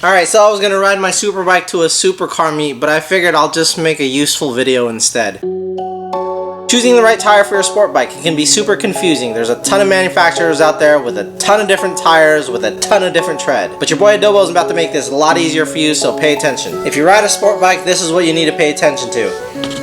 Alright, so I was gonna ride my super bike to a supercar meet, but I figured I'll just make a useful video instead. Choosing the right tire for your sport bike, it can be super confusing. There's a ton of manufacturers out there with a ton of different tires with a ton of different tread. But your boy Adobo is about to make this a lot easier for you, so pay attention. If you ride a sport bike, this is what you need to pay attention to.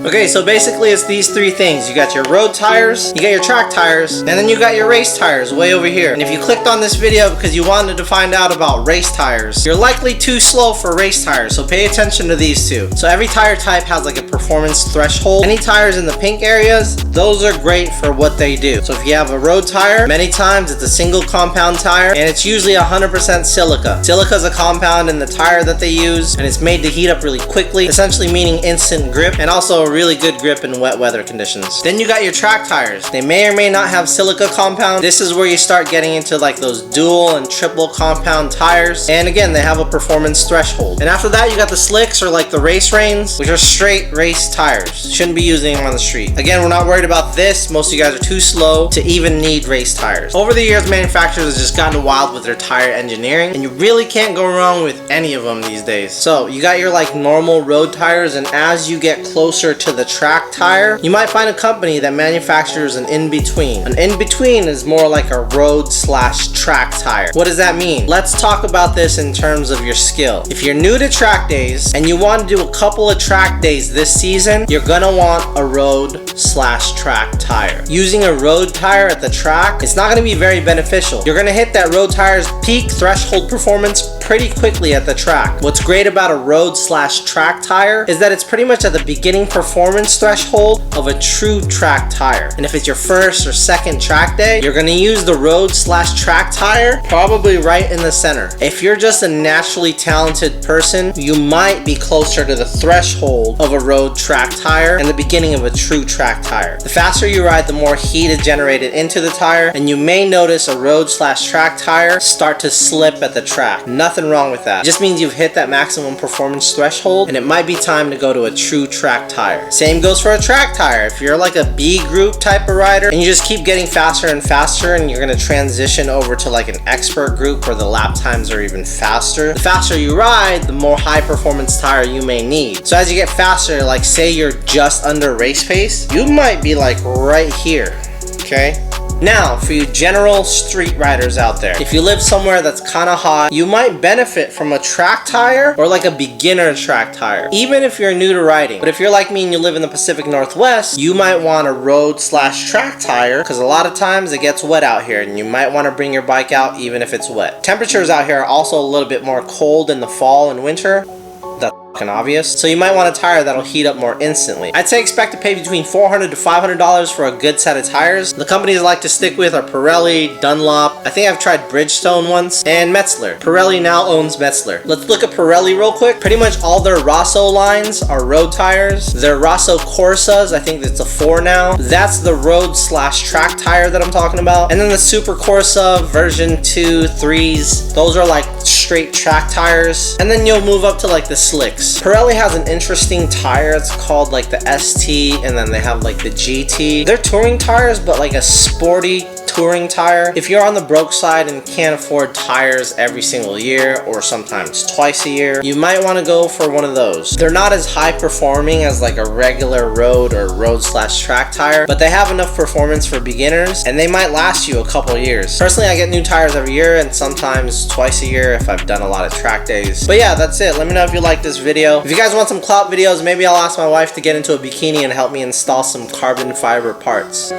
Okay, so basically it's these three things. You got your road tires, you got your track tires, and then you got your race tires way over here. And if you clicked on this video because you wanted to find out about race tires, you're likely too slow for race tires, so pay attention to these two. So every tire type has like a performance threshold. Any tires in the pink areas, those are great for what they do. So if you have a road tire, many times it's a single compound tire, and it's usually 100% silica. Silica is a compound in the tire that they use, and it's made to heat up really quickly, essentially meaning instant grip, and also a really good grip in wet weather conditions. Then you got your track tires. They may or may not have silica compound. This is where you start getting into like those dual and triple compound tires, and again they have a performance threshold. And after that you got the slicks, or like the race reins, which are straight race tires. Shouldn't be using them on the street. Again, we're not worried about this. Most of you guys are too slow to even need race tires. Over the years, manufacturers have just gotten wild with their tire engineering, and you really can't go wrong with any of them these days. So you got your like normal road tires, and as you get closer to the track tire, you might find a company that manufactures an in-between. An in-between is more like a road/track tire. What does that mean? Let's talk about this in terms of your skill. If you're new to track days and you want to do a couple of track days this season, you're gonna want a road/track tire. Using a road tire at the track, it's not gonna be very beneficial. You're gonna hit that road tire's peak threshold performance pretty quickly at the track. What's great about a road/track tire is that it's pretty much at the beginning performance threshold of a true track tire. And if it's your first or second track day, you're gonna use the road/track tire probably right in the center. If you're just a naturally talented person, you might be closer to the threshold of a road track tire and the beginning of a true track tire. The faster you ride, the more heat is generated into the tire, and you may notice a road/track tire start to slip at the track. Nothing wrong with that. It just means you've hit that maximum performance threshold, and it might be time to go to a true track tire. Same goes for a track tire. If you're like a B group type of rider and you just keep getting faster and faster, and you're gonna transition over to like an expert group where the lap times are even faster, the faster you ride, the more high performance tire you may need. So as you get faster, like say you're just under race pace, you might be like right here, okay? Now, for you general street riders out there, if you live somewhere that's kind of hot, you might benefit from a track tire or like a beginner track tire, even if you're new to riding. But if you're like me and you live in the Pacific Northwest, you might want a road/track tire, because a lot of times it gets wet out here and you might want to bring your bike out even if it's wet. Temperatures out here are also a little bit more cold in the fall and winter. Obvious, so you might want a tire that'll heat up more instantly. I'd say expect to pay between $400 to $500 for a good set of tires. The companies I like to stick with are Pirelli, Dunlop, I think I've tried Bridgestone once, and Metzeler. Pirelli now owns Metzeler. Let's look at Pirelli real quick. Pretty much all their Rosso lines are road tires. Their Rosso Corsas, I think it's a 4 now. That's the road/track tire that I'm talking about. And then the Super Corsa version 2, 3s, those are like straight track tires. And then you'll move up to like the slicks. Pirelli has an interesting tire. It's called like the ST, and then they have like the GT. They're touring tires, but like a sporty touring tire. If you're on the broke side and can't afford tires every single year or sometimes twice a year, you might want to go for one of those. They're not as high performing as like a regular road or road/track tire, but they have enough performance for beginners, and they might last you a couple years. Personally, I get new tires every year and sometimes twice a year if I've done a lot of track days. But yeah, that's it. Let me know if you like this video. If you guys want some clout videos, maybe I'll ask my wife to get into a bikini and help me install some carbon fiber parts.